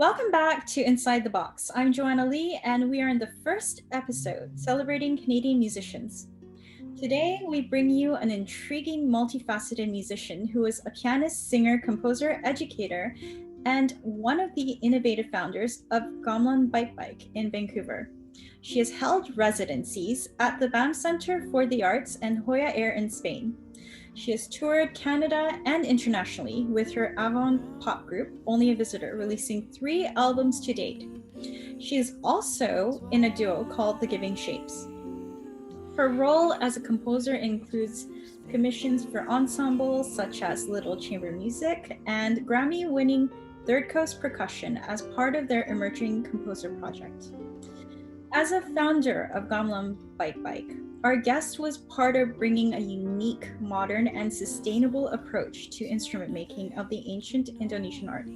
Welcome back to Inside the Box. I'm Joanna Lee, and we are in the first episode celebrating Canadian musicians. Today, we bring you an intriguing, multifaceted musician who is a pianist, singer, composer, educator, and one of the innovative founders of Gamelan Bike Bike in Vancouver. She has held residencies at the Banff Centre for the Arts and Joya AiR in Spain. She has toured Canada and internationally with her Avant-Pop group, Only a Visitor, releasing 3 albums to date. She is also in a duo called The Giving Shapes. Her role as a composer includes commissions for ensembles such as Little Chamber Music and Grammy-winning Third Coast Percussion as part of their emerging composer project. As a founder of Gamelan Bike Bike, our guest was part of bringing a unique, modern, and sustainable approach to instrument making of the ancient Indonesian art.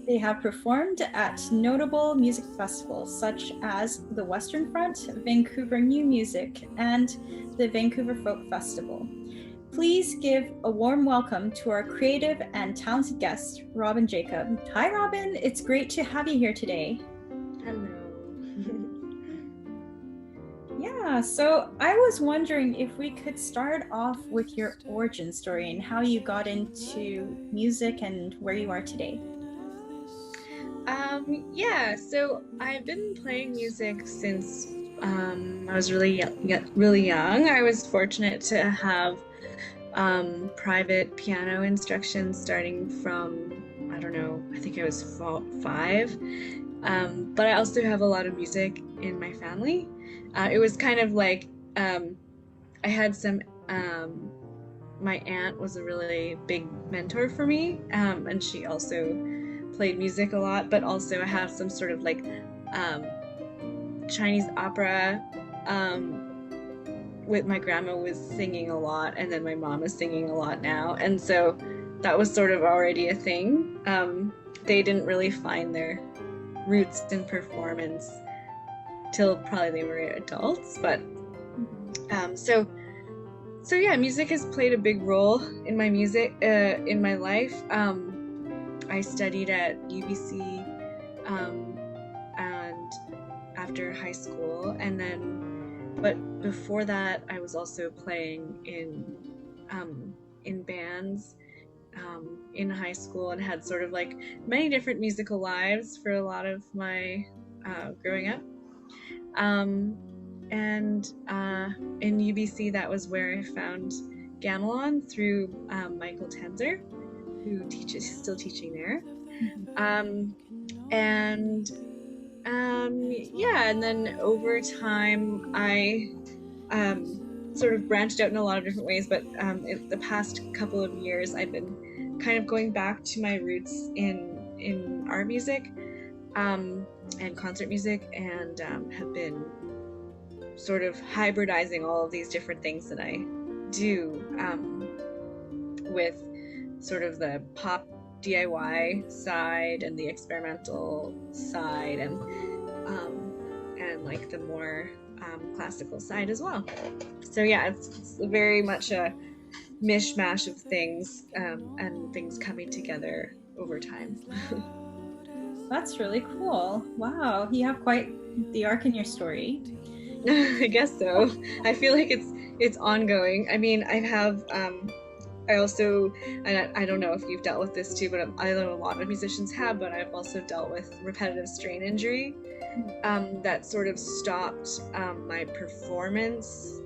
They have performed at notable music festivals such as the Western Front, Vancouver New Music, and the Vancouver Folk Festival. Please give a warm welcome to our creative and talented guest, Robyn Jacob. Hi, Robyn. It's great to have you here today. Hello. Yeah, so I was wondering if we could start off with your origin story and how you got into music and where you are today. So I've been playing music since I was really young. I was fortunate to have private piano instruction starting from, I don't know, I think I was 5. But I also have a lot of music in my family. It was kind of like I had some, my aunt was a really big mentor for me, and she also played music a lot, but also I have some sort of like Chinese opera with my grandma was singing a lot, and then my mom is singing a lot now, and so that was sort of already a thing. They didn't really find their roots in performance till probably they were adults, but so yeah, music has played a big role in my music in my life. I studied at UBC and after high school, and then but before that I was also playing in bands in high school, and had sort of like many different musical lives for a lot of my growing up. And in UBC, that was where I found Gamelan through Michael Tenzer, who still teaching there. And then over time, I sort of branched out in a lot of different ways, but in the past couple of years, I've been kind of going back to my roots in art music and concert music, and have been sort of hybridizing all of these different things that I do with sort of the pop DIY side and the experimental side, and like the more classical side as well. So yeah, it's very much a mishmash of things, and things coming together over time. That's really cool. Wow, you have quite the arc in your story. I guess so. I feel like it's ongoing. I mean, I have I also, and I don't know if you've dealt with this too, but I know a lot of musicians have, but I've also dealt with repetitive strain injury that sort of stopped my performance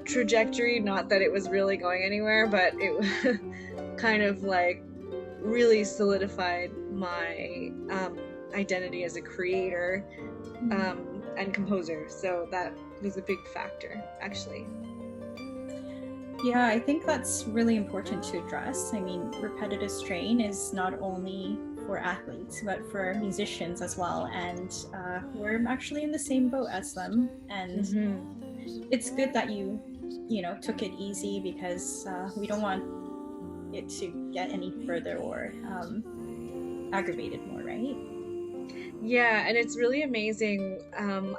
trajectory. Not that it was really going anywhere, but it kind of like really solidified my identity as a creator and composer. So that was a big factor, actually. Yeah, I think that's really important to address. I mean, repetitive strain is not only for athletes, but for musicians as well. And we're actually in the same boat as them. And it's good that you took it easy, because we don't want it to get any further or aggravated more, right? Yeah, and it's really amazing.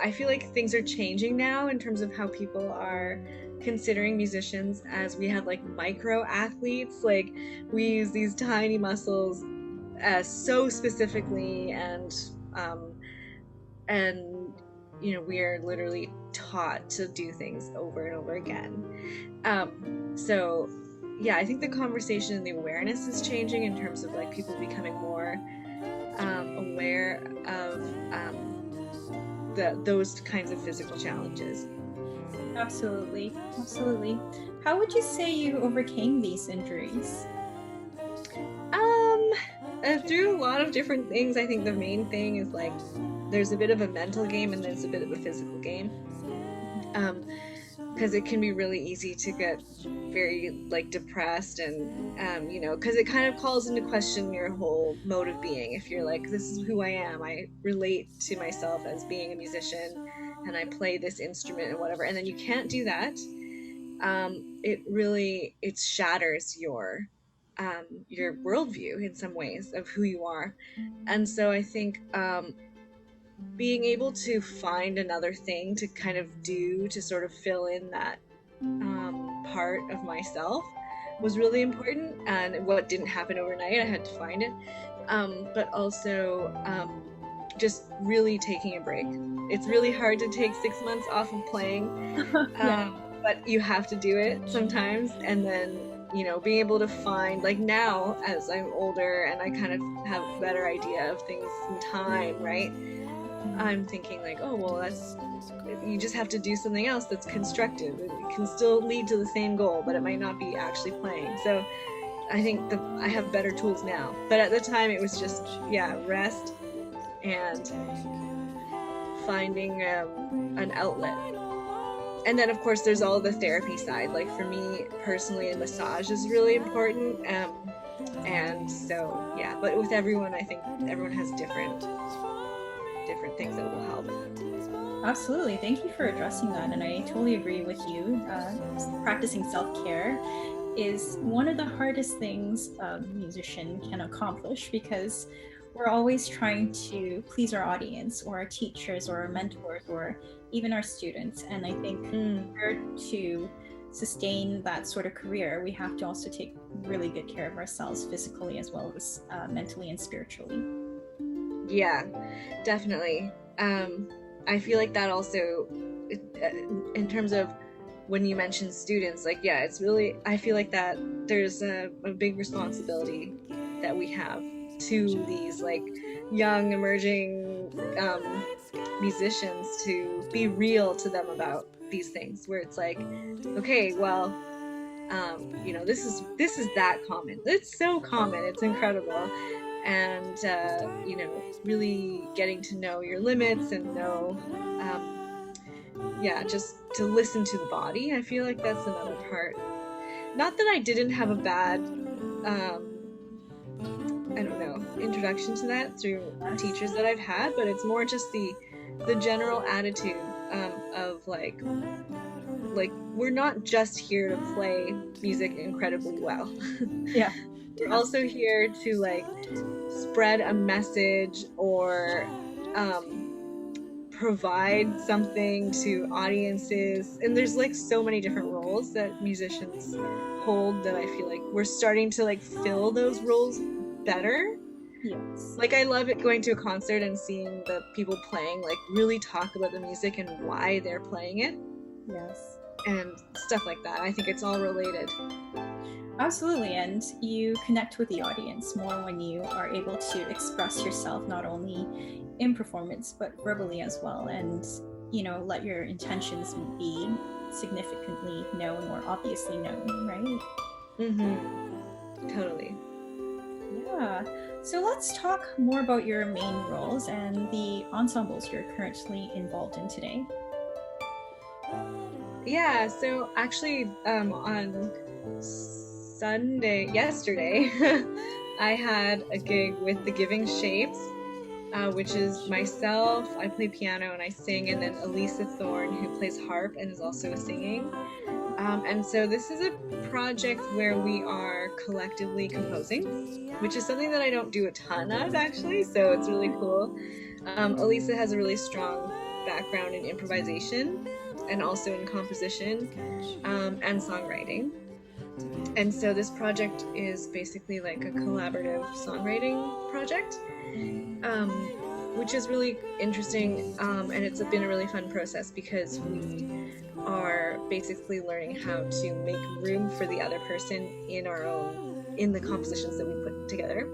I feel like things are changing now in terms of how people are considering musicians, as we had like micro athletes, like we use these tiny muscles so specifically, and we are literally taught to do things over and over again. So yeah, I think the conversation and the awareness is changing in terms of like people becoming more aware of those kinds of physical challenges. Absolutely. How would you say you overcame these injuries? Through a lot of different things. I think the main thing is like there's a bit of a mental game and there's a bit of a physical game, because it can be really easy to get very like depressed, and because it kind of calls into question your whole mode of being. If you're like, this is who I am, I relate to myself as being a musician and I play this instrument and whatever, and then you can't do that, it shatters your worldview in some ways of who you are. And so I think being able to find another thing to kind of do to sort of fill in that part of myself was really important, and what didn't happen overnight, I had to find it, but also just really taking a break. It's really hard to take 6 months off of playing, but you have to do it sometimes. And then being able to find, like now as I'm older and I kind of have a better idea of things in time, right? I'm thinking like, oh well, you just have to do something else that's constructive. It can still lead to the same goal, but it might not be actually playing. So I think I have better tools now, but at the time it was just rest and finding an outlet. And then of course there's all the therapy side. Like for me personally, a massage is really important, and so but with everyone, I think everyone has different things that will help. Absolutely. Thank you for addressing that, and I totally agree with you. Practicing self-care is one of the hardest things a musician can accomplish, because we're always trying to please our audience or our teachers or our mentors or even our students. And I think in order to sustain that sort of career, we have to also take really good care of ourselves physically as well as mentally and spiritually. Yeah, definitely. I feel like that also, in terms of when you mention students, like, it's really, I feel like that there's a big responsibility that we have to these like young emerging musicians, to be real to them about these things, where it's like, okay, well, this is that common. It's so common. It's incredible. And, really getting to know your limits and know, just to listen to the body. I feel like that's another part. Not that I didn't have a bad, introduction to that through teachers that I've had, but it's more just the general attitude of like we're not just here to play music incredibly well. We're also here to like spread a message or provide something to audiences. And there's like so many different roles that musicians hold that I feel like we're starting to like fill those roles better. Yes. Like I love it going to a concert and seeing the people playing like really talk about the music and why they're playing it. Yes. And stuff like that. I think it's all related. Absolutely, and you connect with the audience more when you are able to express yourself not only in performance but verbally as well, and let your intentions be significantly known or obviously known, right? Totally. Yeah. So let's talk more about your main roles and the ensembles you're currently involved in today. Yeah, so actually on yesterday, I had a gig with the Giving Shapes, which is myself, I play piano and I sing, and then Elisa Thorne, who plays harp and is also singing. And so this is a project where we are collectively composing, which is something that I don't do a ton of actually, so it's really cool. Elisa has a really strong background in improvisation and also in composition and songwriting. And so this project is basically like a collaborative songwriting project, which is really interesting, and it's been a really fun process because we are basically learning how to make room for the other person in the compositions that we put together.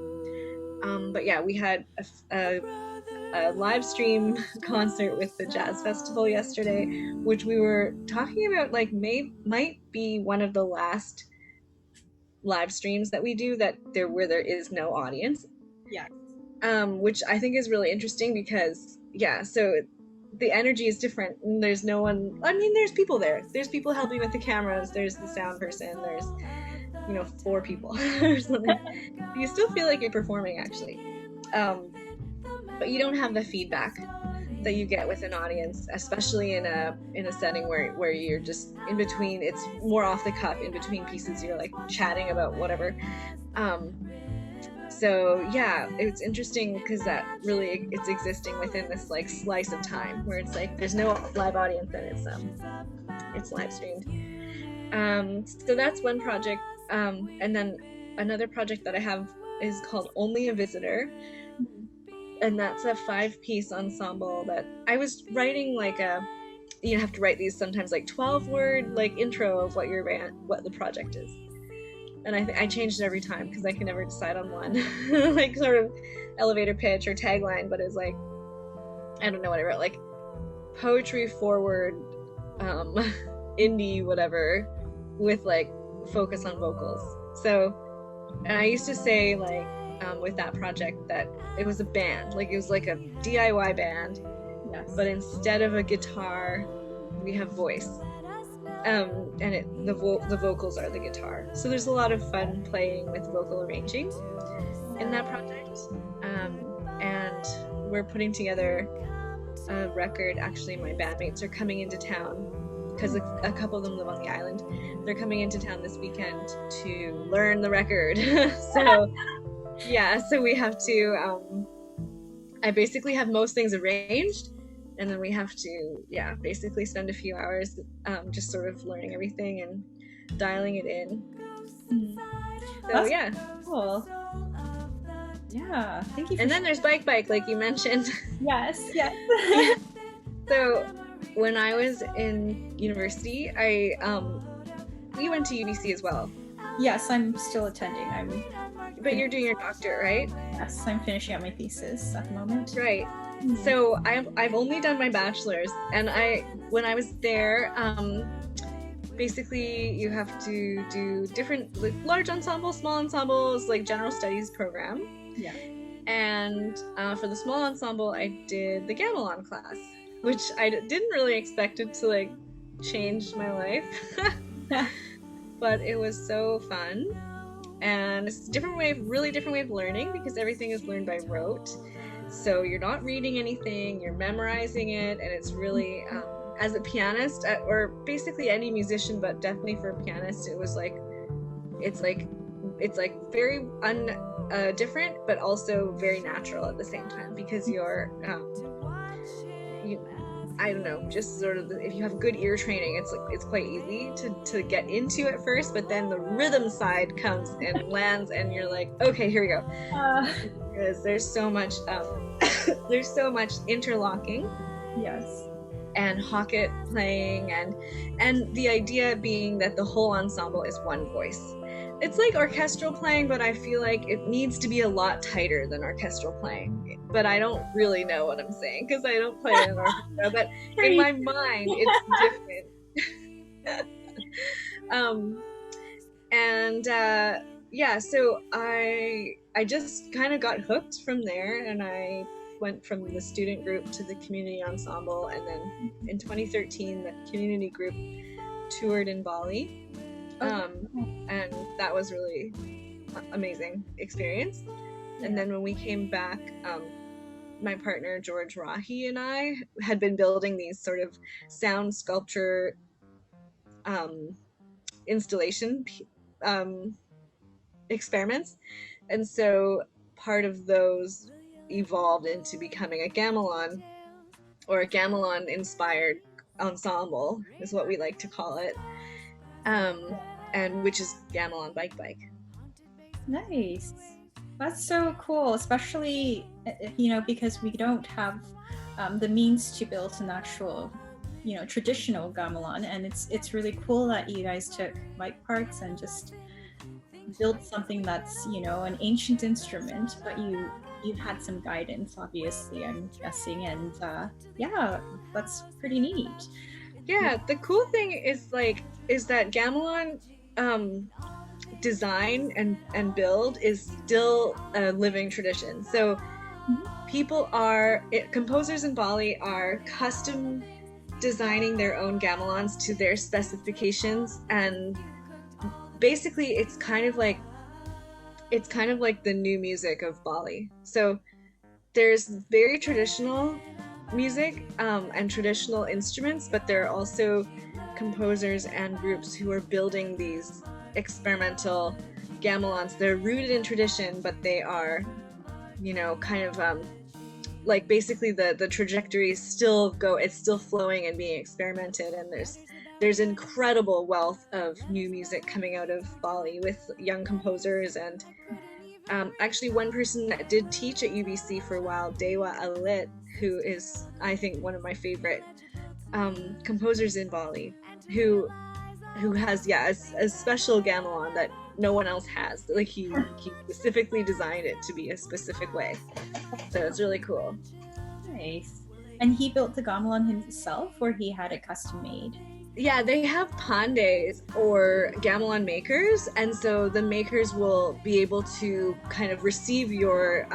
But yeah, we had a live stream concert with the Jazz Festival yesterday, which we were talking about like might be one of the last live streams that we do where there is no audience. Yeah. Which I think is really interesting because so the energy is different and there's no one. I mean, there's people there. There's people helping with the cameras. There's the sound person. There's 4 people or something. You still feel like you're performing actually, but you don't have the feedback that you get with an audience, especially in a setting where you're just in between. It's more off the cuff. In between pieces, you're like chatting about whatever. So yeah, it's interesting because that really it's existing within this like slice of time where it's like there's no live audience and it's live streamed. So that's one project, and then another project that I have is called Only a Visitor, and that's a 5-piece ensemble that I was writing like you have to write these sometimes like 12-word like intro of what the project is. And I changed it every time because I can never decide on one, like sort of elevator pitch or tagline. But it's like, I don't know what I wrote, like poetry forward, indie whatever, with like focus on vocals. So, and I used to say like with that project that it was a band, like it was like a DIY band, Yes. but instead of a guitar, we have voice. And the vocals are the guitar. So there's a lot of fun playing with vocal arranging in that project. And we're putting together a record. Actually, my bandmates are coming into town because a couple of them live on the island. They're coming into town this weekend to learn the record. So yeah, so we have to, I basically have most things arranged. And then we have to, basically spend a few hours just sort of learning everything and dialing it in. So, That's cool. Yeah, thank you for And then there's Bike Bike, like you mentioned. Yes. So, when I was in university, we went to UBC as well. Yes, I'm still attending. But you're doing your doctorate, right? Yes, I'm finishing up my thesis at the moment. Right. So I've only done my bachelor's, and when I was there, basically you have to do different like, large ensembles, small ensembles, like general studies program. Yeah. And for the small ensemble, I did the Gamelan class, which I didn't really expect it to like change my life, but it was so fun, and it's a really different way of learning because everything is learned by rote. So you're not reading anything, you're memorizing it, and it's really, as a pianist, or basically any musician, but definitely for a pianist, it was like, it's like very different, but also very natural at the same time, because I don't know, just sort of, if you have good ear training, it's quite easy to get into at first, but then the rhythm side comes and lands, and you're like, okay, here we go. Because there's so much interlocking. Yes. And hocket playing, and the idea being that the whole ensemble is one voice. It's like orchestral playing, but I feel like it needs to be a lot tighter than orchestral playing. But I don't really know what I'm saying because I don't play in an orchestra. But in my mind, it's different. So I just kind of got hooked from there, and I went from the student group to the community ensemble, and then in 2013 the community group toured in Bali. And that was really amazing experience. And then when we came back, my partner George Rahi and I had been building these sort of sound sculpture installation experiments, and so part of those evolved into becoming a gamelan, or a gamelan inspired ensemble is what we like to call it. and which is Gamelan Bike Bike. Nice. That's so cool, especially because we don't have the means to build an actual traditional gamelan, and it's really cool that you guys took bike parts and just built something that's an ancient instrument, but you had some guidance, obviously, I'm guessing, and yeah, that's pretty neat. Yeah, the cool thing is that gamelan design and build is still a living tradition. So composers in Bali are custom designing their own gamelans to their specifications, and basically it's kind of like the new music of Bali. So there's very traditional music and traditional instruments, but there are also composers and groups who are building these experimental gamelans. They're rooted in tradition, but they are kind of like basically the trajectory is still it's still flowing and being experimented, and there's incredible wealth of new music coming out of Bali with young composers. And actually one person that did teach at UBC for a while, Dewa Alit, who is I think one of my favorite composers in Bali, who has a special gamelan that no one else has. Like he specifically designed it to be a specific way, so it's really cool. Nice. And he built the gamelan himself, or he had it custom made? Yeah, they have pandes or gamelan makers, and so the makers will be able to kind of receive your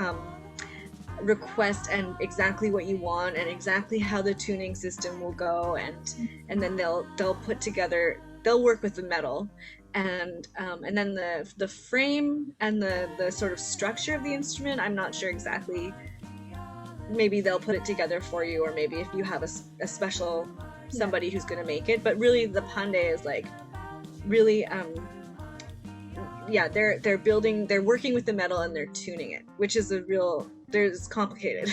request and exactly what you want and exactly how the tuning system will go, and then they'll put together, they'll work with the metal, and then the frame and the sort of structure of the instrument, I'm not sure exactly. Maybe they'll put it together for you, or maybe if you have a special somebody who's going to make it. But really the pande is like really they're working with the metal and they're tuning it, which is it's complicated.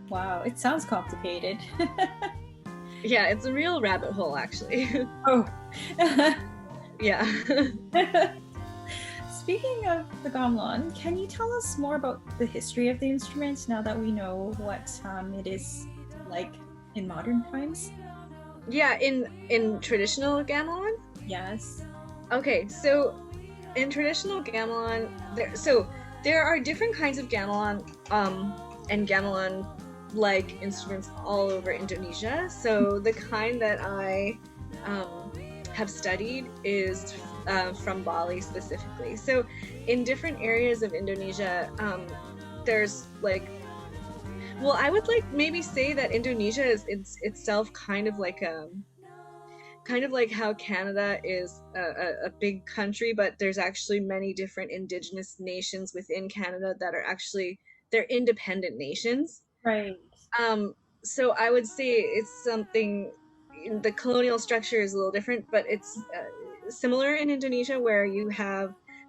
Wow, it sounds complicated. Yeah, it's a real rabbit hole, actually. Oh. Yeah. Speaking of the gamelan, can you tell us more about the history of the instrument now that we know what it is like in modern times? Yeah, in traditional gamelan? Yes. Okay, so in traditional gamelan, there are different kinds of gamelan and gamelan-like instruments all over Indonesia. So the kind that I have studied is from Bali specifically. So in different areas of Indonesia, there's I would maybe say that Indonesia is itself kind of like how Canada is a big country, but there's actually many different indigenous nations within Canada that are they're independent nations. Right. So I would say it's something, the colonial structure is a little different, but it's similar in Indonesia, where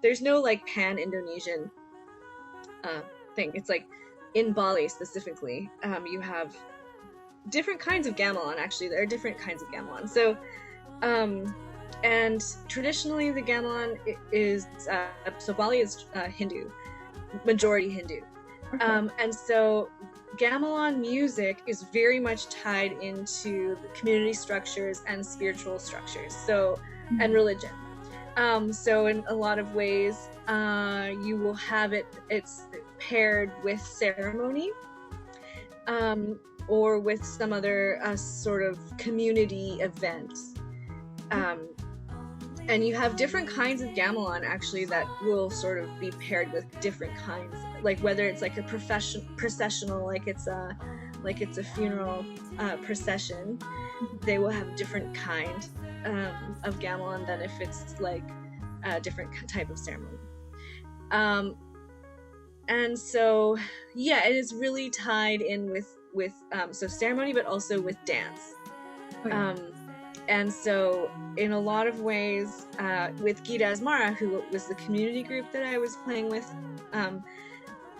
there's no pan-Indonesian thing. It's like in Bali specifically, you have different kinds of gamelan. Actually, there are different kinds of gamelan. So, and traditionally the gamelan is so Bali is Hindu, majority Hindu, and so gamelan music is very much tied into the community structures and spiritual structures. So, and religion. So in a lot of ways, you will have it's paired with ceremony, or with some other sort of community event. And you have different kinds of gamelan actually that will sort of be paired with different kinds, like whether it's like a processional, like it's a funeral procession, they will have a different kind of gamelan than if it's like a different type of ceremony. And so yeah, it is really tied in with so ceremony, but also with dance. And so in a lot of ways, with Gita Asmara, who was the community group that I was playing with,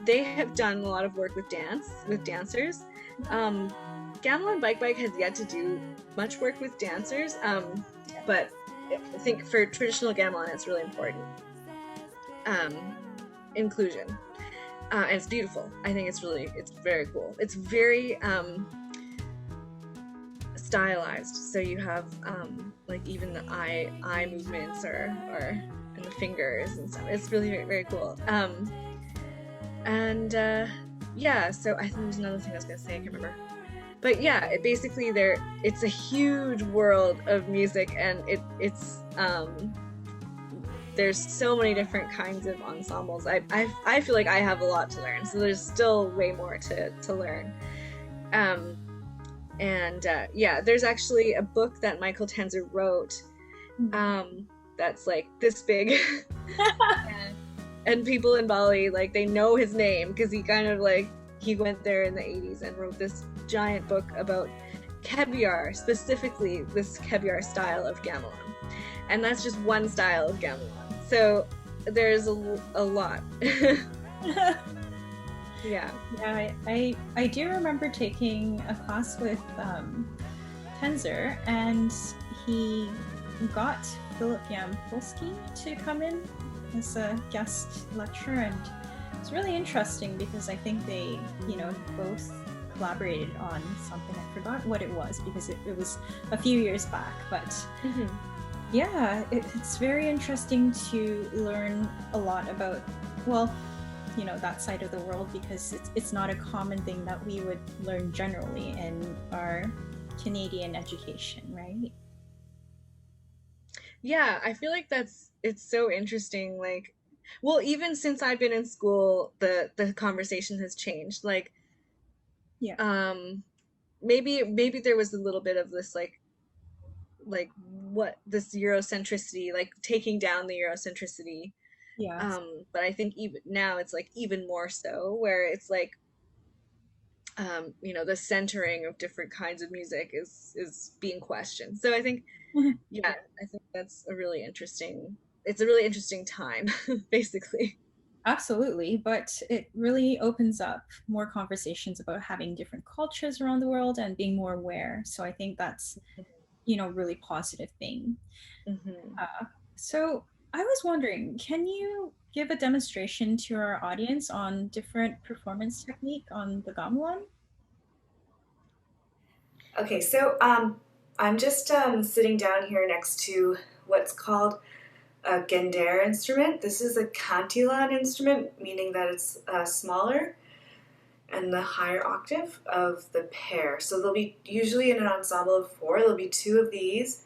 they have done a lot of work with dancers. Gamelan Bike Bike has yet to do much work with dancers, but I think for traditional gamelan, it's really important. Inclusion. And it's beautiful. I think it's very cool. It's very stylized. So you have like even the eye movements or and the fingers and stuff. It's really very, very cool. Yeah, so I think there's another thing I was gonna say, I can't remember. But yeah, it's a huge world of music, and it's there's so many different kinds of ensembles. I feel like I have a lot to learn, so there's still way more to learn. Yeah, there's actually a book that Michael Tenzer wrote that's like this big. And people in Bali, like, they know his name because he kind of like, he went there in the 80s and wrote this giant book about kebyar, specifically this kebyar style of gamelan. And that's just one style of gamelan. So there's a lot. Yeah. Yeah, I do remember taking a class with Tenzer, and he got Philip Yampolsky to come in as a guest lecturer, and it's really interesting because I think they, both collaborated on something. I forgot what it was because it was a few years back, but yeah, it's very interesting to learn a lot about, that side of the world, because it's not a common thing that we would learn generally in our Canadian education, right? Yeah, I feel like it's so interesting. Like, well, even since I've been in school, the conversation has changed. Like, yeah, maybe there was a little bit of this like what this Eurocentricity, like taking down the Eurocentricity. yeah, But I think even now it's like even more so, where it's like the centering of different kinds of music is being questioned. So I think, yeah, I think it's a really interesting time, basically. absolutely. But it really opens up more conversations about having different cultures around the world and being more aware. So I think that's really positive thing. Mm-hmm. So I was wondering, can you give a demonstration to our audience on different performance technique on the gamelan? Okay, so I'm just sitting down here next to what's called a gender instrument. This is a cantilan instrument, meaning that it's smaller and the higher octave of the pair. So there'll be, usually in an ensemble of four, there'll be two of these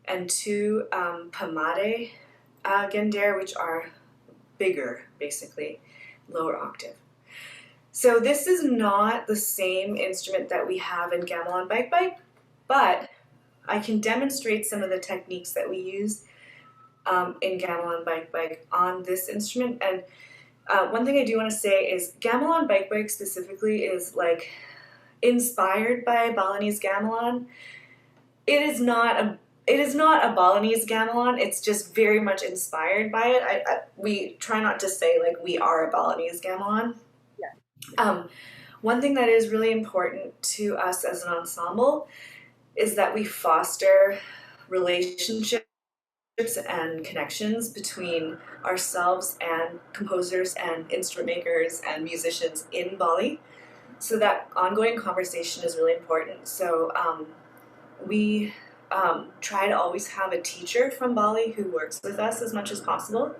and two pamade gender, which are bigger, basically, lower octave. So this is not the same instrument that we have in Gamelan Bike Bike, but I can demonstrate some of the techniques that we use in Gamelan Bike Bike on this instrument. And one thing I do want to say is Gamelan Bike Bike specifically is like inspired by Balinese gamelan. It is not a Balinese gamelan. It's just very much inspired by it. We try not to say like we are a Balinese gamelan. One thing that is really important to us as an ensemble is that we foster relationships and connections between ourselves and composers and instrument makers and musicians in Bali. So that ongoing conversation is really important. So we try to always have a teacher from Bali who works with us as much as possible.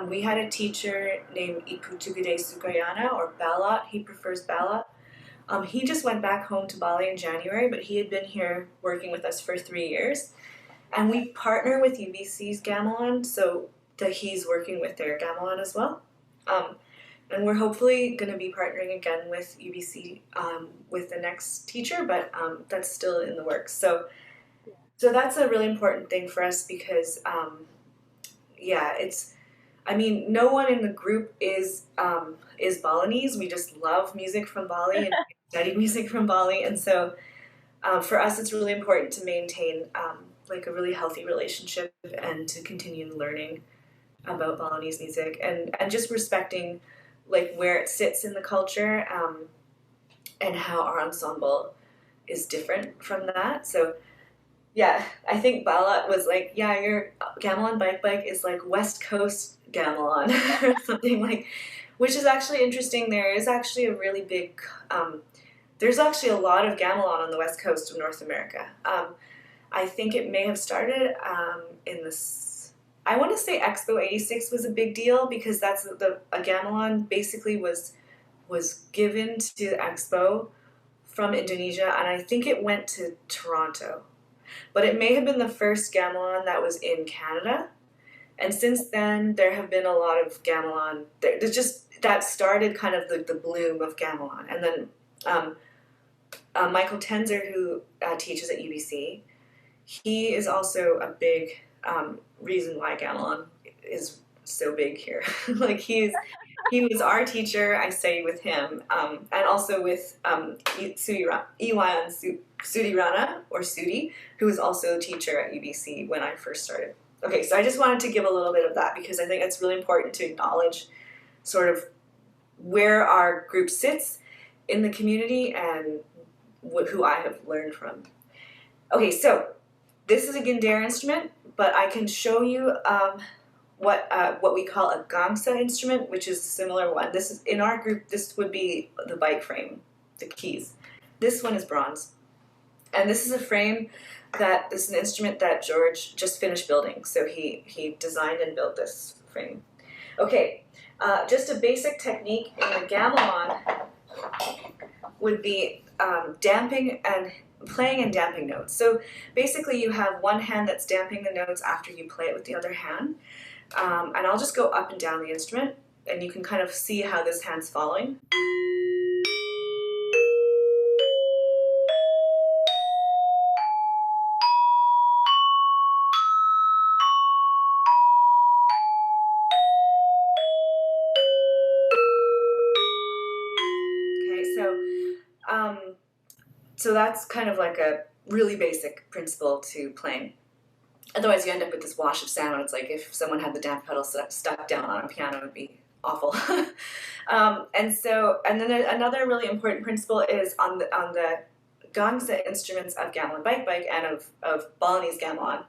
We had a teacher named Ipu Tugade Sukayana, or Balat. He prefers Balat. He just went back home to Bali in January, but he had been here working with us for 3 years. And we partner with UBC's gamelan, so that he's working with their gamelan as well. And we're hopefully going to be partnering again with UBC with the next teacher, but that's still in the works. So that's a really important thing for us because, no one in the group is Balinese. We just love music from Bali and study music from Bali, and so for us, it's really important to maintain like a really healthy relationship and to continue learning about Balinese music and just respecting like where it sits in the culture and how our ensemble is different from that. So Yeah, I think Bala was like, yeah, your Gamelan Bike Bike is like West Coast Gamelan or something like, which is actually interesting. There is actually a really big, there's actually a lot of gamelan on the west coast of North America. I think it may have started in this. I want to say Expo '86 was a big deal because that's a gamelan basically was given to the Expo from Indonesia, and I think it went to Toronto. But it may have been the first gamelan that was in Canada. And since then, there have been a lot of gamelan. There's just that started kind of the bloom of gamelan, and then Michael Tenzer, who teaches at UBC, he is also a big reason why gamelan is so big here. Like he was our teacher. I studied with him, and also with Iwan Sudirana or Sudi, who was also a teacher at UBC when I first started. Okay, so I just wanted to give a little bit of that because I think it's really important to acknowledge sort of where our group sits in the community and who I have learned from. Okay, so this is a Gandera instrument, but I can show you what we call a Gangsta instrument, which is a similar one. This is in our group. This would be the bike frame, the keys. This one is bronze, and this is a frame that is an instrument that George just finished building. So he designed and built this frame. Okay, just a basic technique in the gamelan would be damping and playing and damping notes. So basically you have one hand that's damping the notes after you play it with the other hand. And I'll just go up and down the instrument, and you can kind of see how this hand's following. So that's kind of like a really basic principle to playing. Otherwise, you end up with this wash of sound. It's like if someone had the damp pedal stuck down on a piano, it would be awful. And then another really important principle is on the Gangsta instruments of Gamelan Bike Bike and of Balinese gamelan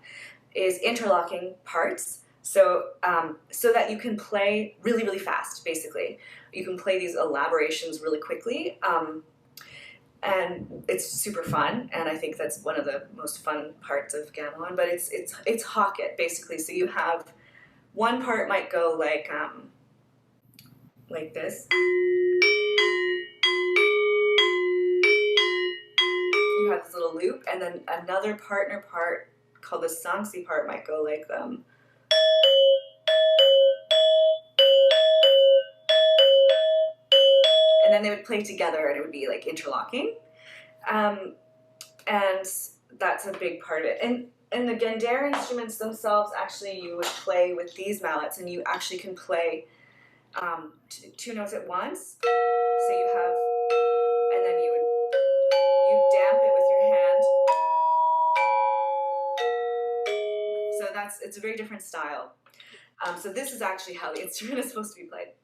is interlocking parts. So that you can play really, really fast, basically. You can play these elaborations really quickly. And it's super fun, and I think that's one of the most fun parts of gamelan. But it's hocket basically. So you have one part might go like this. You have this little loop, and then another partner part called the sangsi part might go like and then they would play together, and it would be like interlocking. And that's a big part of it. And the Gandera instruments themselves, actually, you would play with these mallets, and you actually can play two notes at once. So you have, and then you damp it with your hand. So it's a very different style. So this is actually how the instrument is supposed to be played.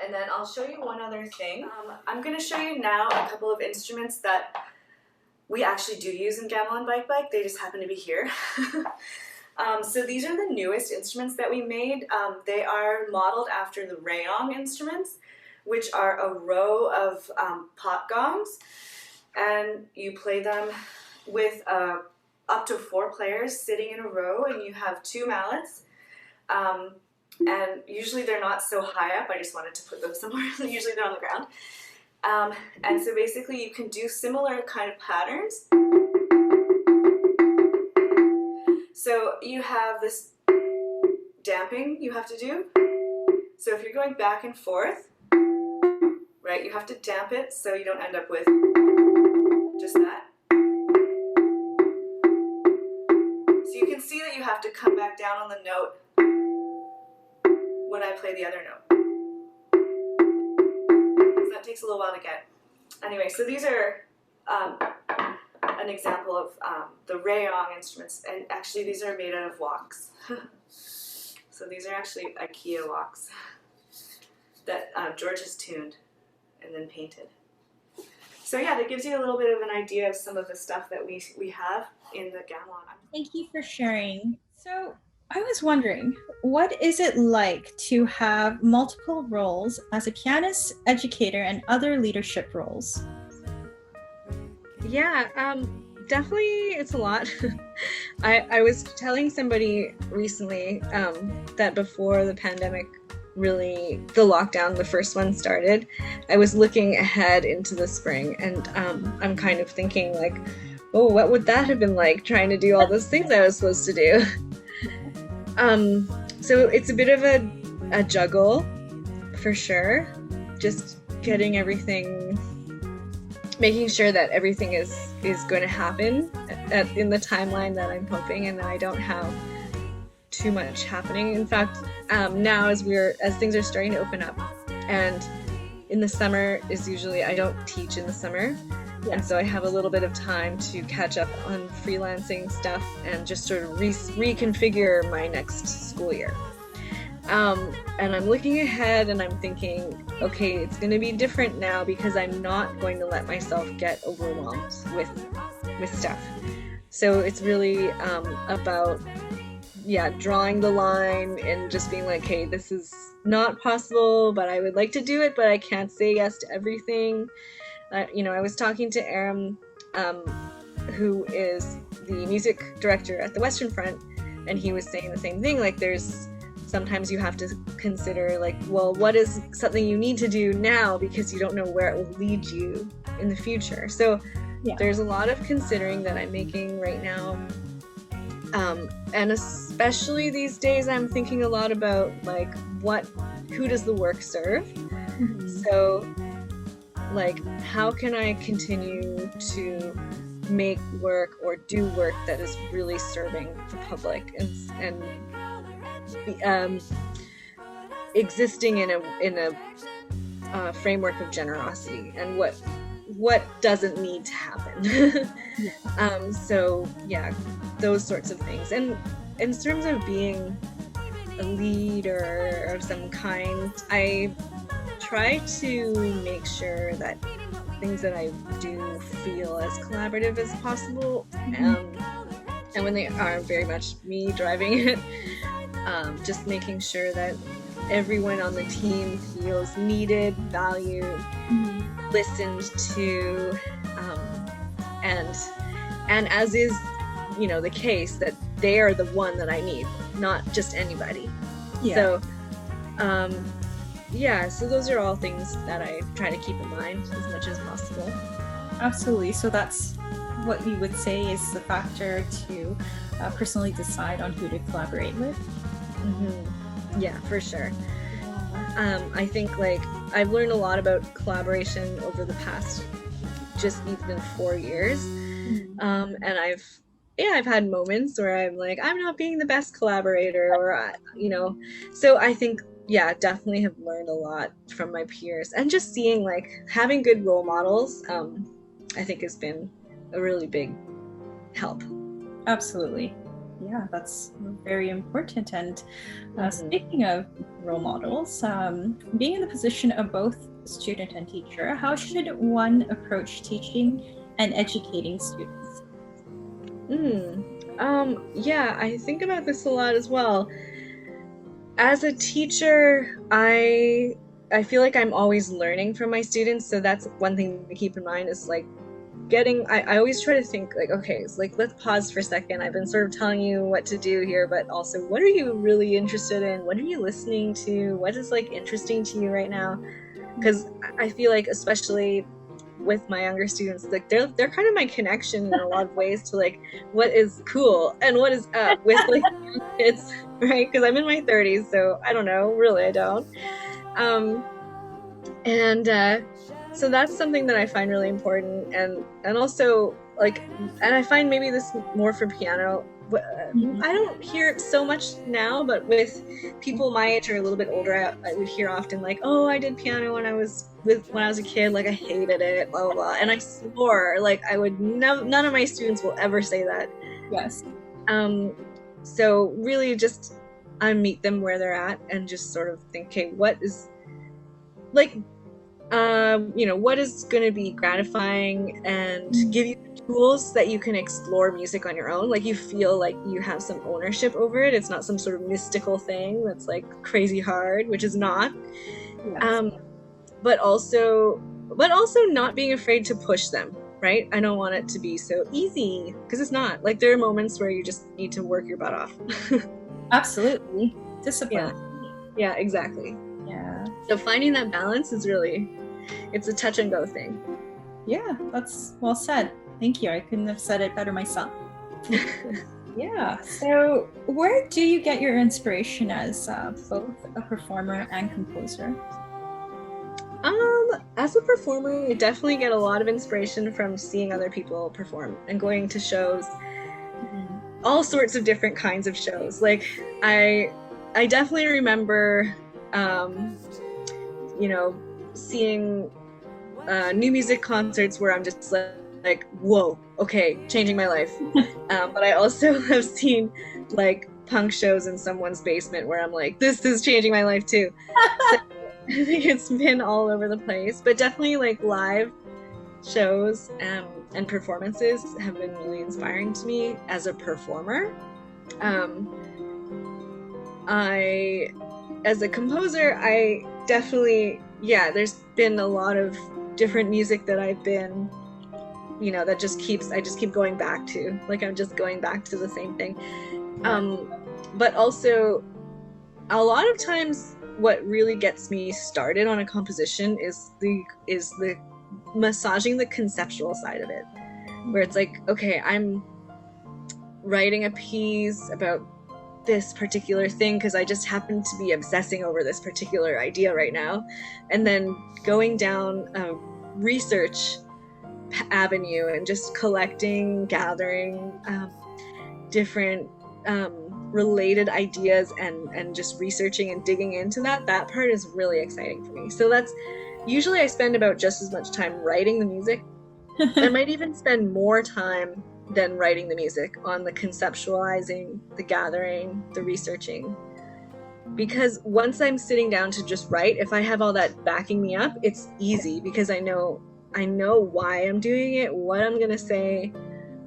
And then I'll show you one other thing. I'm going to show you now a couple of instruments that we actually do use in Gamelan Bike Bike. They just happen to be here. So these are the newest instruments that we made. They are modeled after the rayong instruments, which are a row of pot gongs. And you play them with up to 4 players sitting in a row, and you have 2 mallets. And usually they're not so high up. I just wanted to put them somewhere. Usually they're on the ground. And so basically you can do similar kind of patterns. So you have this damping you have to do. So if you're going back and forth, right, you have to damp it so you don't end up with just that. So you can see that you have to come back down on the note when I play the other note. So that takes a little while to get. Anyway, so these are an example of the rayong instruments, and actually these are made out of woks. So these are actually IKEA woks that George has tuned and then painted. So yeah, that gives you a little bit of an idea of some of the stuff that we have. in the gamelan. Thank you for sharing. So I was wondering, what is it like to have multiple roles as a pianist, educator, and other leadership roles? Yeah, definitely it's a lot. I was telling somebody recently that before the pandemic really, the lockdown, the first one started, I was looking ahead into the spring, and I'm kind of thinking like, oh, what would that have been like, trying to do all those things I was supposed to do? So it's a bit of a juggle, for sure. Just getting everything, making sure that everything is going to happen in the timeline that I'm hoping, and that I don't have too much happening. In fact, now as things are starting to open up, and in the summer is usually, I don't teach in the summer, and so I have a little bit of time to catch up on freelancing stuff and just sort of reconfigure my next school year. And I'm looking ahead and I'm thinking, okay, it's going to be different now because I'm not going to let myself get overwhelmed with stuff. So it's really about drawing the line and just being like, hey, this is not possible, but I would like to do it, but I can't say yes to everything. I was talking to Aram, who is the music director at the Western Front, and he was saying the same thing. Like, sometimes you have to consider, like, well, what is something you need to do now because you don't know where it will lead you in the future. So there's a lot of considering that I'm making right now. And especially these days, I'm thinking a lot about, like, who does the work serve? Mm-hmm. So, like, how can I continue to make work or do work that is really serving the public and existing in a framework of generosity, and what doesn't need to happen. Those sorts of things. And in terms of being a leader of some kind, I try to make sure that things that I do feel as collaborative as possible, and when they are very much me driving it, just making sure that everyone on the team feels needed, valued, listened to, and as is, the case, that they are the one that I need, not just anybody. So those are all things that I try to keep in mind as much as possible. Absolutely. So that's what you would say is the factor to personally decide on who to collaborate with? Mm-hmm. Yeah, for sure. I think, like, I've learned a lot about collaboration over the past just even 4 years. And I've had moments where I'm like, I'm not being the best collaborator, or, so I think, definitely have learned a lot from my peers, and just seeing, like, having good role models, I think has been a really big help. Absolutely. Yeah, that's very important. And speaking of role models, being in the position of both student and teacher, how should one approach teaching and educating students? I think about this a lot as well. As a teacher, I feel like I'm always learning from my students, so that's one thing to keep in mind, is like I always try to think, like, okay, it's like, let's pause for a second. I've been sort of telling you what to do here, but also, what are you really interested in? What are you listening to? What is, like, interesting to you right now? Because I feel like, especially with my younger students, like, they're kind of my connection in a lot of ways to, like, what is cool and what is up with, like, kids, right? Because I'm in my 30s, so I don't know, really, I don't. So that's something that I find really important, and also, like, and I find maybe this more for piano. I don't hear it so much now, but with people my age or a little bit older, I would hear often, like, oh, I did piano when I was a kid, like, I hated it, blah blah blah. And I swore, like, I would none of my students will ever say that. Yes. So really, just I meet them where they're at and just sort of think, okay, what is, like, what is going to be gratifying and give you the tools that you can explore music on your own. Like you feel like you have some ownership over it. It's not some sort of mystical thing that's like crazy hard, which is not. Yes. But also not being afraid to push them, right? I don't want it to be so easy, because it's not. Like there are moments where you just need to work your butt off. Absolutely. Discipline. Yeah, exactly. Yeah. So finding that balance is really, it's a touch and go thing. Yeah, that's well said. Thank you. I couldn't have said it better myself. Yeah. So where do you get your inspiration as both a performer and composer? As a performer, I definitely get a lot of inspiration from seeing other people perform and going to shows, all sorts of different kinds of shows. Like I definitely remember, you know, seeing new music concerts where I'm just like, whoa, okay, changing my life. But I also have seen like punk shows in someone's basement where I'm like, this is changing my life too. So I think it's been all over the place, but definitely like live shows and performances have been really inspiring to me as a performer. As a composer, I definitely, there's been a lot of different music that I've been, you know, that I just keep going back to. Like I'm just going back to the same thing. But also a lot of times what really gets me started on a composition is the massaging the conceptual side of it, where it's like, okay, I'm writing a piece about this particular thing because I just happen to be obsessing over this particular idea right now, and then going down a research avenue and just gathering different related ideas and just researching and digging into that part is really exciting for me. So that's usually I spend about just as much time writing the music. I might even spend more time than writing the music on the conceptualizing, the gathering, the researching. Because once I'm sitting down to just write, if I have all that backing me up, it's easy because I know why I'm doing it, what I'm gonna say,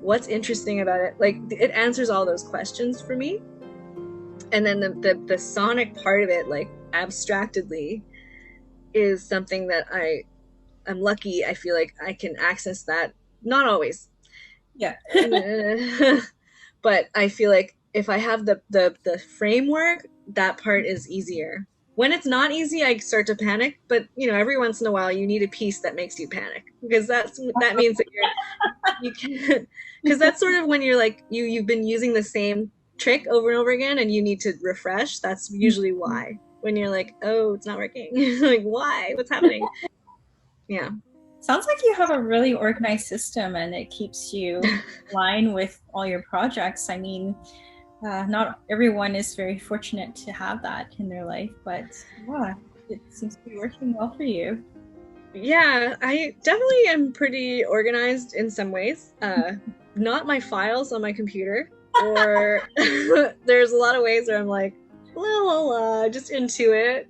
what's interesting about it. Like it answers all those questions for me. And then the sonic part of it, like abstractedly, is something that I'm lucky. I feel like I can access that. Not always. Yeah. But I feel like if I have the framework, that part is easier. When it's not easy, I start to panic. But you know, every once in a while, you need a piece that makes you panic, because that means that you can, because that's sort of when you're like you've been using the same trick over and over again, and you need to refresh. That's usually why. When you're like, oh, it's not working. Like, why? What's happening? Yeah. Sounds like you have a really organized system and it keeps you in line with all your projects. I mean, not everyone is very fortunate to have that in their life, but yeah, it seems to be working well for you. Yeah, I definitely am pretty organized in some ways. Not my files on my computer, or there's a lot of ways where I'm like, la la la, just into it.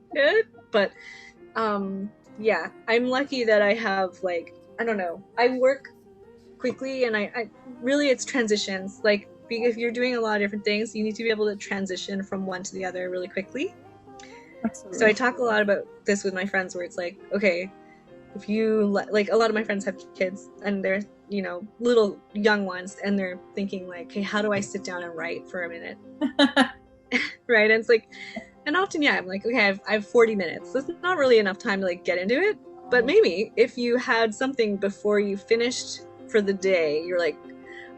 But yeah, I'm lucky that I have, like, I don't know, I work quickly, and I really, it's transitions. Like, if you're doing a lot of different things, you need to be able to transition from one to the other really quickly. Absolutely. So I talk a lot about this with my friends, where it's like, okay, if you, like, a lot of my friends have kids, and they're, you know, little young ones, and they're thinking like, okay, how do I sit down and write for a minute? Right? And it's like, and often, yeah, I'm like, okay, I have 40 minutes. That's not really enough time to like get into it. But maybe if you had something before you finished for the day, you're like,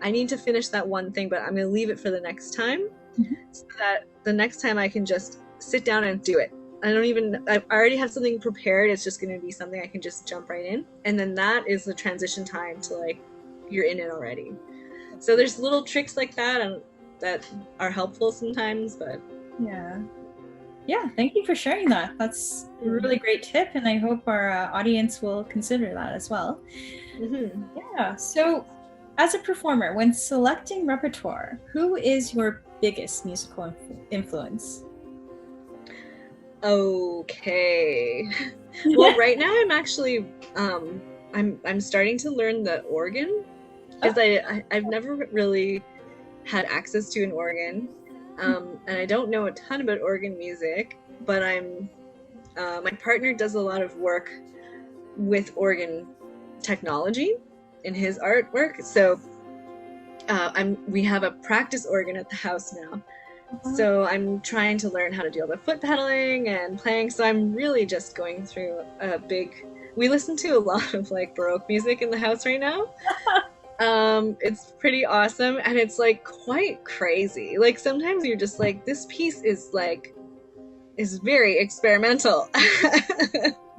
I need to finish that one thing, but I'm going to leave it for the next time, so that the next time I can just sit down and do it. I already have something prepared. It's just going to be something I can just jump right in. And then that is the transition time to, like, you're in it already. So there's little tricks like that, and that are helpful sometimes, but yeah, thank you for sharing that. That's a really great tip, and I hope our audience will consider that as well. Yeah, so as a performer, when selecting repertoire, who is your biggest musical influence? Okay. Well, right now I'm actually I'm starting to learn the organ. because I've never really had access to an organ, and I don't know a ton about organ music, but my partner does a lot of work with organ technology in his artwork, so we have a practice organ at the house now. So I'm trying to learn how to do all the foot pedaling and playing. So I'm really just going through we listen to a lot of like Baroque music in the house right now. It's pretty awesome, and it's like quite crazy. Like sometimes you're just like, this piece is very experimental.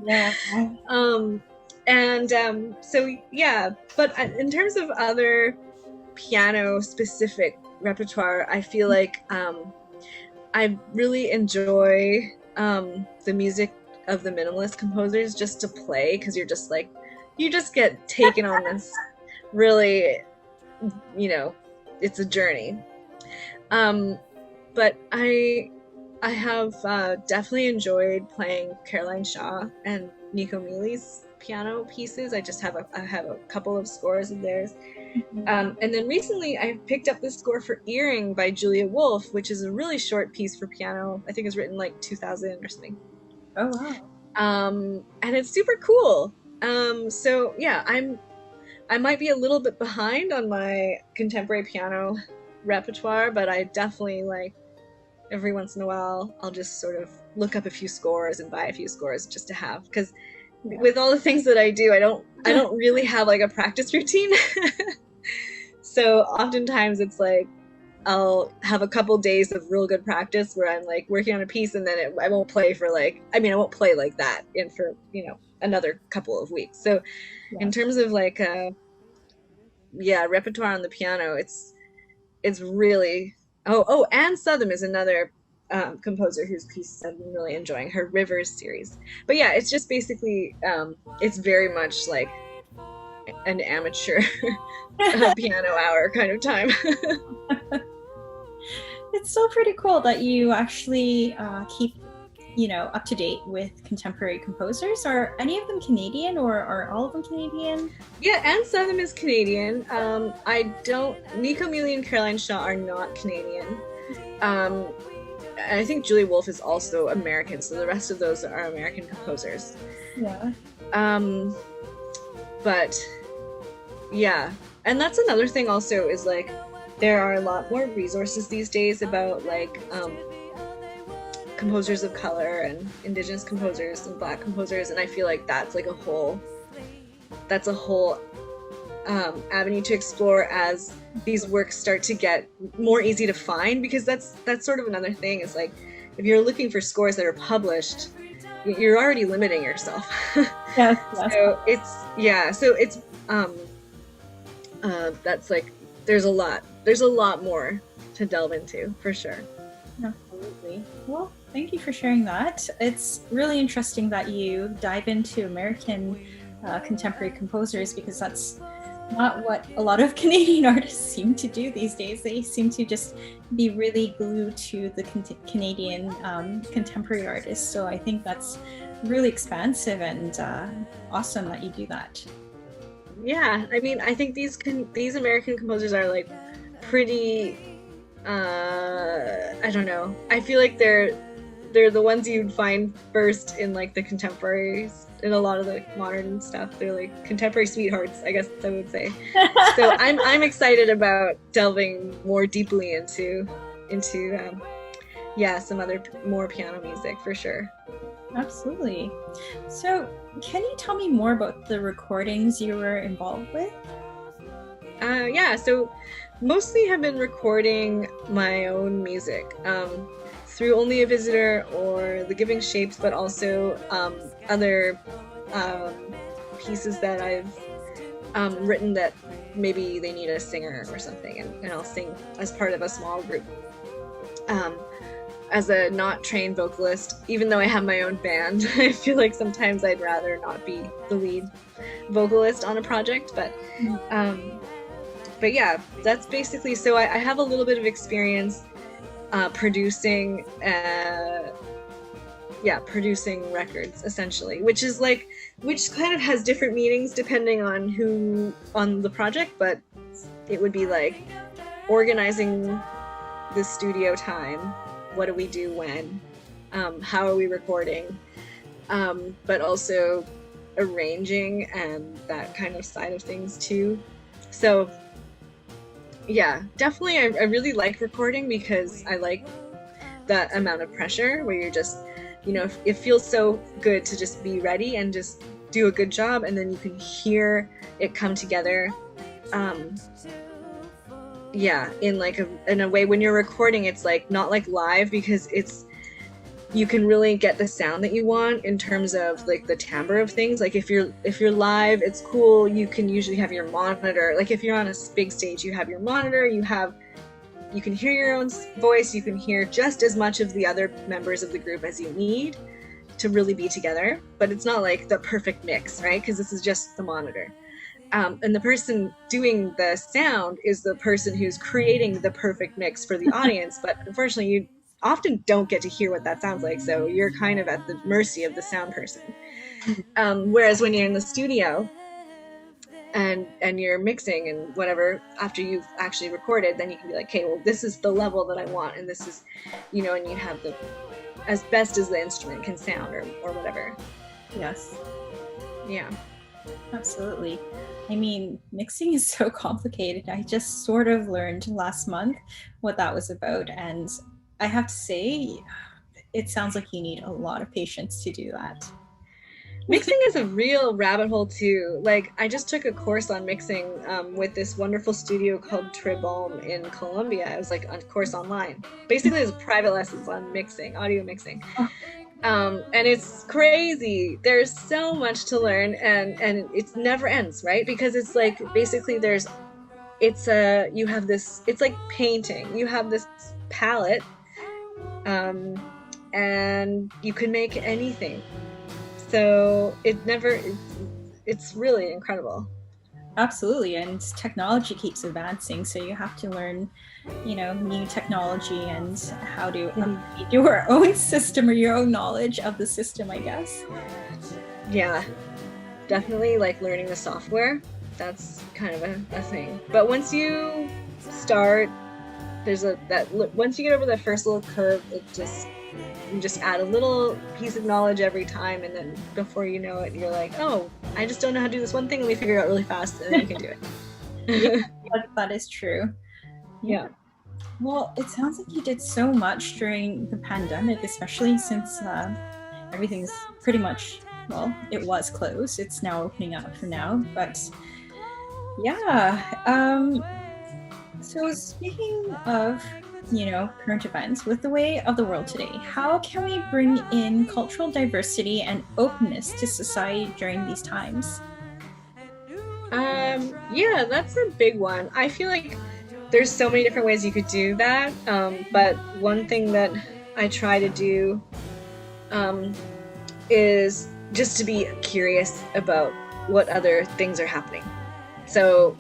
Yeah. So yeah, but in terms of other piano specific repertoire, I feel like I really enjoy the music of the minimalist composers just to play, because you're just like, you just get taken on this really, it's a journey. But I have definitely enjoyed playing Caroline Shaw and Nico Muhly's piano pieces. I have a couple of scores of theirs. And then recently I picked up this score for Earring by Julia Wolf, which is a really short piece for piano. I think it's written like 2000 or something. Oh, wow. And it's super cool. So yeah, I might be a little bit behind on my contemporary piano repertoire, but I definitely, like, every once in a while I'll just sort of look up a few scores and buy a few scores just to have, because with all the things that I do, I don't really have like a practice routine. So oftentimes it's like I'll have a couple days of real good practice where I'm like working on a piece, and then I won't play for I won't play like that for another couple of weeks. So in terms of like repertoire on the piano, it's really Anne Southam is another composer whose pieces I've been really enjoying, her Rivers series. But yeah, it's just basically it's very much like an amateur piano hour kind of time. It's still pretty cool that you actually keep up to date with contemporary composers. Are any of them Canadian, or are all of them Canadian? Yeah, Anne Southam is Canadian. Nico Muhly and Caroline Shaw are not Canadian. I think Julia Wolf is also American, so the rest of those are American composers. Yeah. But yeah, and that's another thing also, is like there are a lot more resources these days about like composers of color and Indigenous composers and Black composers, and I feel like that's like a whole avenue to explore as these works start to get more easy to find, because that's sort of another thing, is like if you're looking for scores that are published, you're already limiting yourself. Yes. So it's that's like there's a lot more to delve into, for sure. Absolutely. Well, thank you for sharing that. It's really interesting that you dive into American contemporary composers, because that's not what a lot of Canadian artists seem to do these days. They seem to just be really glued to the Canadian contemporary artists. So I think that's really expansive and awesome that you do that. Yeah, I mean, I think these American composers are like pretty. I don't know. I feel like they're the ones you'd find first in like the contemporaries. In a lot of the modern stuff, they're like contemporary sweethearts, I guess I would say. So I'm excited about delving more deeply into some other more piano music, for sure. Absolutely. So can you tell me more about the recordings you were involved with? So mostly have been recording my own music through Only a Visitor or The Giving Shapes, but also other pieces that I've written that maybe they need a singer or something, and I'll sing as part of a small group. As a not trained vocalist, even though I have my own band, I feel like sometimes I'd rather not be the lead vocalist on a project, but yeah, that's basically, so I have a little bit of experience producing records, essentially, which kind of has different meanings depending on the project, but it would be like organizing the studio time. What do we do when? How are we recording? But also arranging and that kind of side of things too. So yeah, definitely I really like recording because I like that amount of pressure where you're just, you know, it feels so good to just be ready and just do a good job, and then you can hear it come together. Yeah, in a way when you're recording, it's like not like live, because you can really get the sound that you want in terms of like the timbre of things. Like if you're live, it's cool. You can usually have your monitor. Like if you're on a big stage, you have your monitor, you can hear your own voice, you can hear just as much of the other members of the group as you need to really be together. But it's not like the perfect mix, right? Because this is just the monitor. And the person doing the sound is the person who's creating the perfect mix for the audience. But unfortunately, you often don't get to hear what that sounds like. So you're kind of at the mercy of the sound person. Whereas when you're in the studio and you're mixing and whatever, after you've actually recorded, then you can be like, okay, well, this is the level that I want. And this is, you know, and you have the, as best as the instrument can sound or whatever. Yes. Yeah. Absolutely. I mean, mixing is so complicated. I just sort of learned last month what that was about. And I have to say, it sounds like you need a lot of patience to do that. Mixing is a real rabbit hole too. Like I just took a course on mixing with this wonderful studio called Tribome in Colombia. It was like a course online. Basically, it's private lessons on mixing, audio mixing. And it's crazy. There's so much to learn, and it never ends, right? Because it's like basically you have this, it's like painting. You have this palette, and you can make anything. So it's really incredible. Absolutely, and technology keeps advancing, so you have to learn, you know, new technology and how to upgrade your own system or your own knowledge of the system, I guess. Yeah, definitely like learning the software. That's kind of a thing. But once you start, once you get over the first little curve, you just add a little piece of knowledge every time, and then before you know it, you're like, oh, I just don't know how to do this one thing, and we figure it out really fast, and then you can do it. Yeah, that is true. Yeah. Well, it sounds like you did so much during the pandemic, especially since everything's pretty much, well, it was closed. It's now opening up for now, but yeah. So speaking of, you know, current events, with the way of the world today, how can we bring in cultural diversity and openness to society during these times? Yeah, that's a big one. I feel like there's so many different ways you could do that, but one thing that I try to do is just to be curious about what other things are happening. So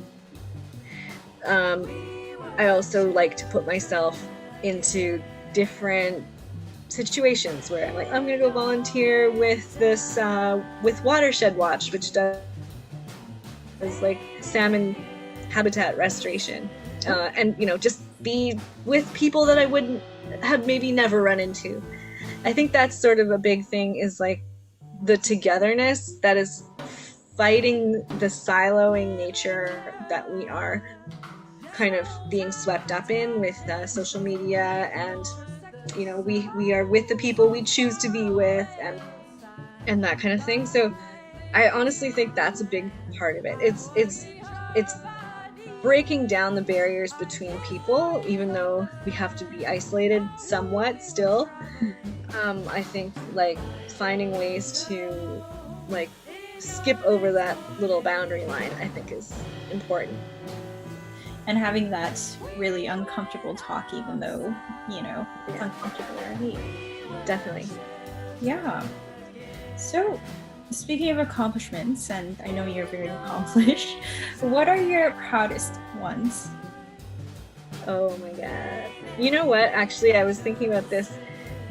I also like to put myself into different situations where I'm like, I'm gonna go volunteer with this with Watershed Watch, which does like salmon habitat restoration, and you know, just be with people that I wouldn't have maybe never run into. I think that's sort of a big thing, is like the togetherness that is fighting the siloing nature that we are kind of being swept up in with social media, and you know, we are with the people we choose to be with, and that kind of thing. So I honestly think that's a big part of it. It's breaking down the barriers between people, even though we have to be isolated somewhat still. I think like finding ways to like skip over that little boundary line, I think, is important. And having that really uncomfortable talk, even though, you know, it's uncomfortable, right? Definitely. Yeah. So, speaking of accomplishments, and I know you're very accomplished, what are your proudest ones? Oh my god. You know what? Actually, I was thinking about this.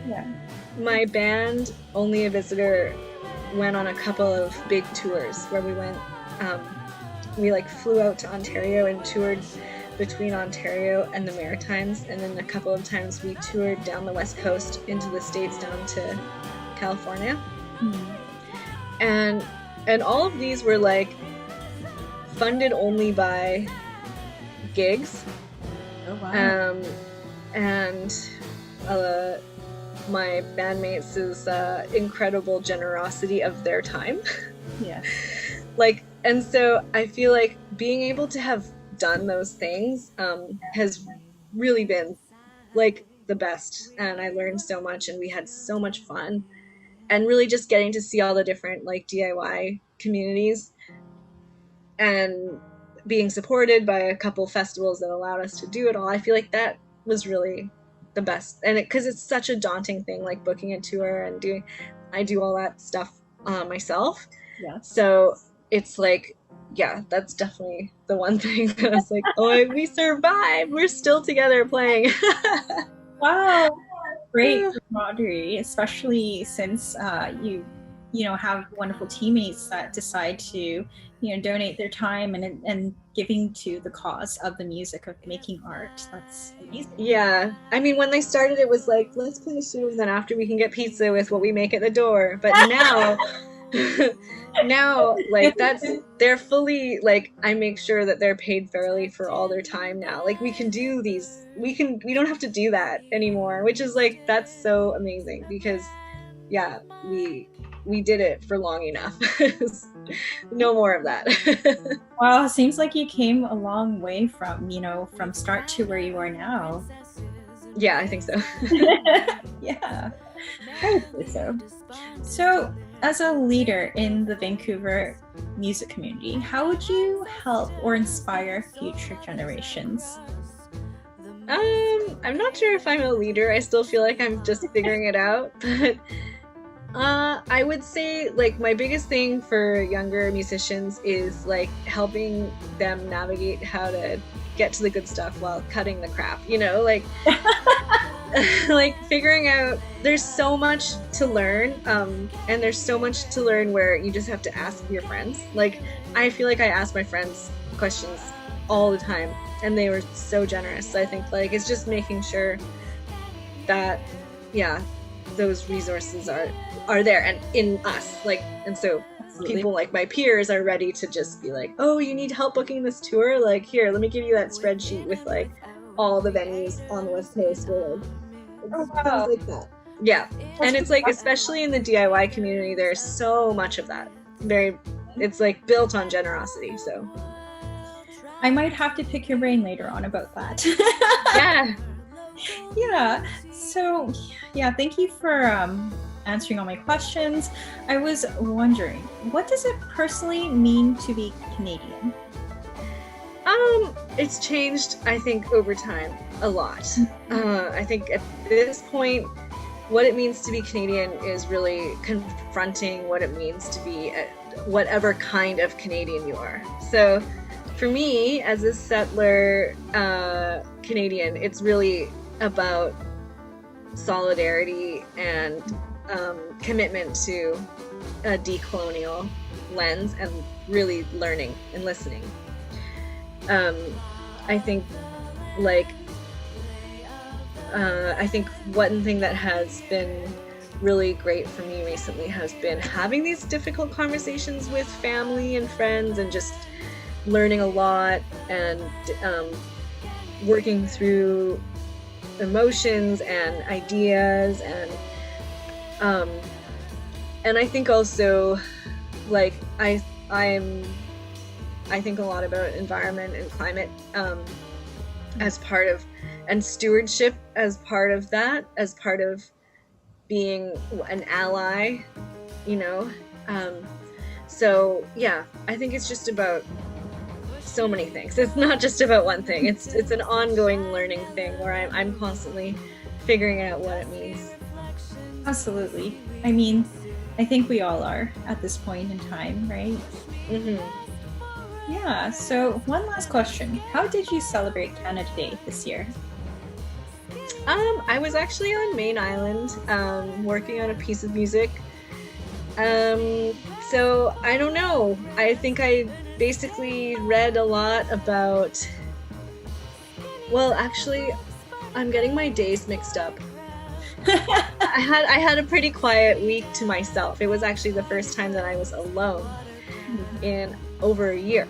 Yeah. My band, Only a Visitor, went on a couple of big tours where we went we like flew out to Ontario and toured between Ontario and the Maritimes, and then a couple of times we toured down the West Coast into the States down to California. And all of these were like funded only by gigs. Oh wow. And my bandmates' incredible generosity of their time. Yeah. Like, and so I feel like being able to have done those things has really been like the best, and I learned so much, and we had so much fun, and really just getting to see all the different like DIY communities and being supported by a couple festivals that allowed us to do it all. I feel like that was really the best, and because it's such a daunting thing, like booking a tour and I do all that stuff myself. Yeah. So it's like, yeah, that's definitely the one thing that I was like, oh, we survived. We're still together playing. Wow, great camaraderie, especially since you have wonderful teammates that decide to donate their time and giving to the cause of the music, of making art. That's amazing. Yeah, I mean, when they started, it was like, let's play a show, and then after we can get pizza with what we make at the door. But now now like they're fully like, I make sure that they're paid fairly for all their time now. Like we can do these, we don't have to do that anymore, which is like, that's so amazing, because yeah, we did it for long enough. No more of that. Wow, seems like you came a long way from start to where you are now. Yeah, I think so. Yeah, I would say so. So, as a leader in the Vancouver music community, how would you help or inspire future generations? I'm not sure if I'm a leader. I still feel like I'm just figuring it out. But I would say like my biggest thing for younger musicians is like helping them navigate how to get to the good stuff while cutting the crap, like like figuring out there's so much to learn, and there's so much to learn where you just have to ask your friends. Like I feel like I ask my friends questions all the time, and they were so generous. So I think like it's just making sure that those resources are there and in us, like, and so absolutely. People like my peers are ready to just be like, oh, you need help booking this tour, like here, let me give you that spreadsheet with like all the venues on the West Coast, or like, things like that. Yeah. And it's like, especially in the DIY community, there's so much of that. It's like built on generosity. So I might have to pick your brain later on about that. Yeah. Yeah. So yeah, thank you for answering all my questions. I was wondering, what does it personally mean to be Canadian? It's changed, I think, over time a lot. I think at this point, what it means to be Canadian is really confronting what it means to be whatever kind of Canadian you are. So for me, as a settler Canadian, it's really about solidarity and commitment to a decolonial lens and really learning and listening. I think one thing that has been really great for me recently has been having these difficult conversations with family and friends, and just learning a lot and working through emotions and ideas, and I think also like I think a lot about environment and climate as part of, and stewardship as part of that, as part of being an ally, so yeah, I think it's just about so many things. It's not just about one thing. It's an ongoing learning thing where I'm constantly figuring out what it means. Absolutely. I mean, I think we all are at this point in time, right? Mm-hmm. Yeah, so one last question. How did you celebrate Canada Day this year? I was actually on Main Island working on a piece of music. So I don't know. I think I basically read a lot about, well, actually, I'm getting my days mixed up. I had a pretty quiet week to myself. It was actually the first time that I was alone in over a year.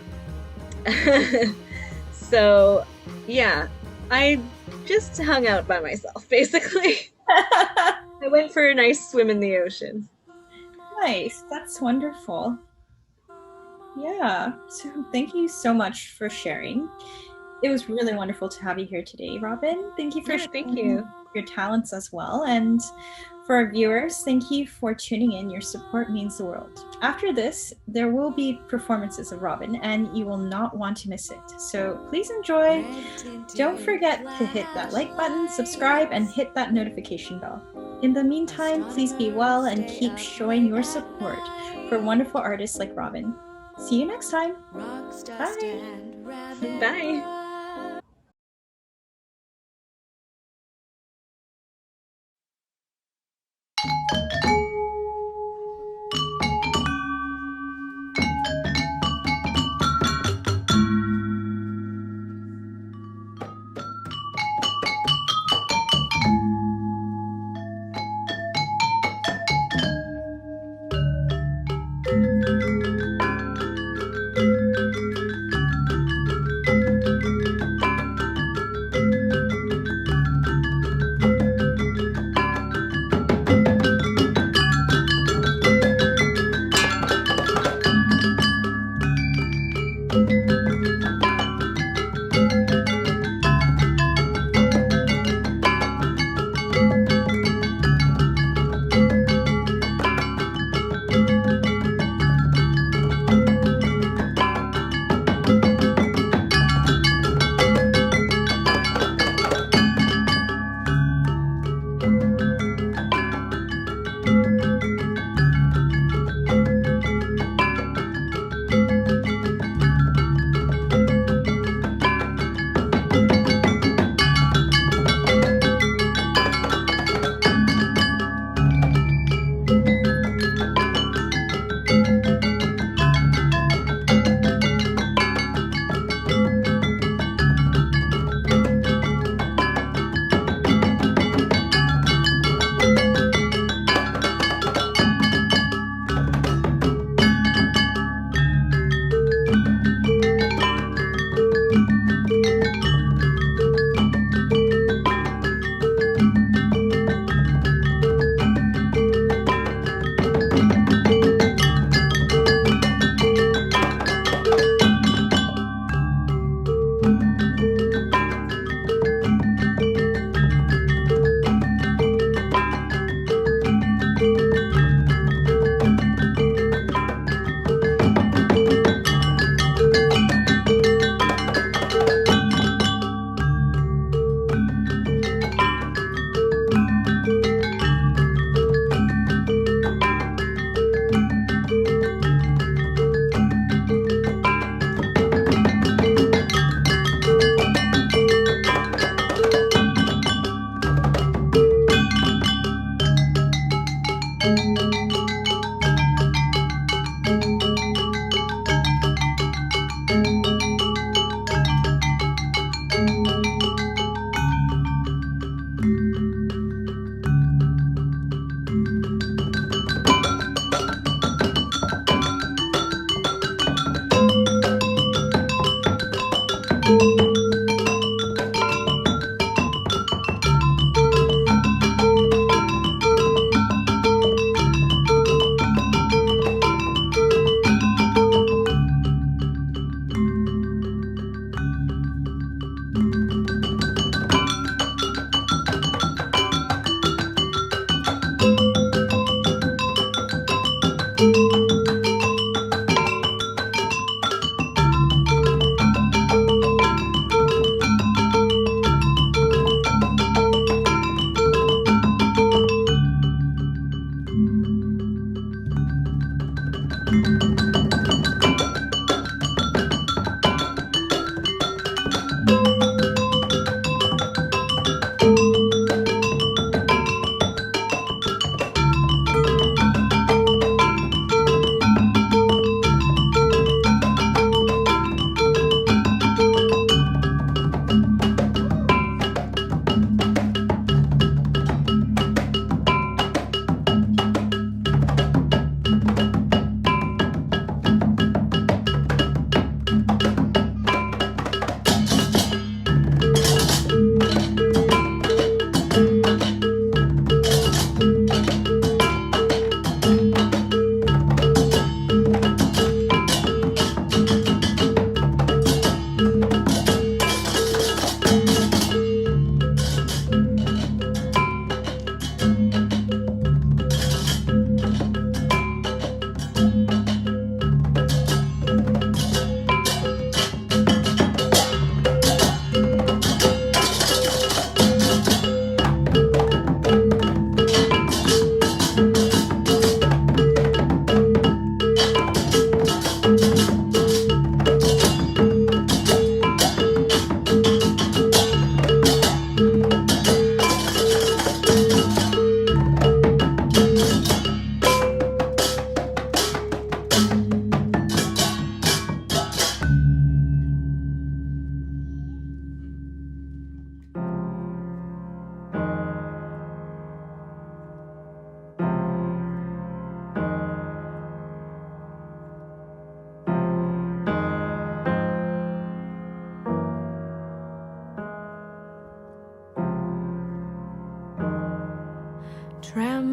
So, yeah, I just hung out by myself, basically. I went for a nice swim in the ocean. Nice. That's wonderful. Yeah. So thank you so much for sharing. It was really wonderful to have you here today, Robyn. Thank you for Thank you. Your talents as well. And for our viewers, thank you for tuning in. Your support means the world. After this, there will be performances of Robyn, and you will not want to miss it. So please enjoy. Don't forget to hit that like button, subscribe, and hit that notification bell. In the meantime, please be well and keep showing your support for wonderful artists like Robyn. See you next time. Bye. Bye.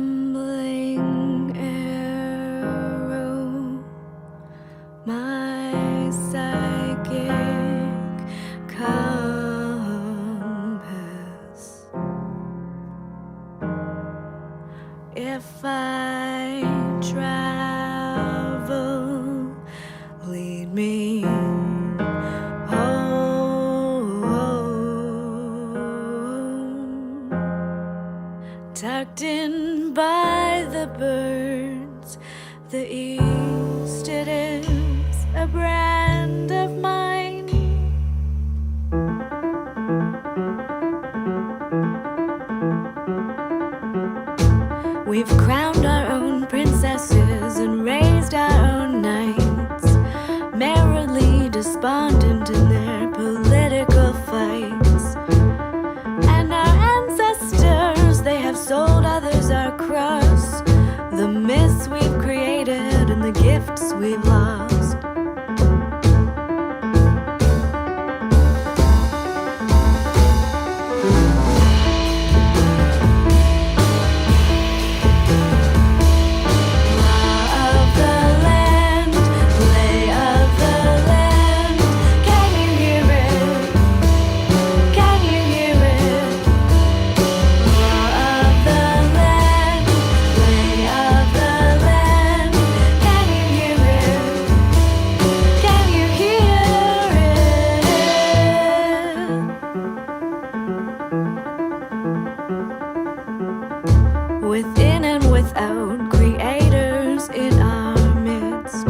trembling arrow, my psychic compass. If I travel, lead me home. Tucked in by the birds, the east, it is a brand of mine. We've crowned our own princesses and raised our own knights, merrily despondent in their political fights. And our ancestors, they have sold others our cross, the myths we've created and the gifts we've lost. Within and without, creators in our midst.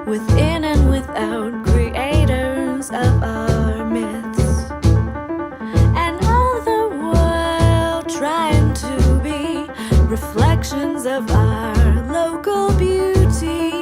Within and without, creators of our myths. And all the world trying to be reflections of our local beauty.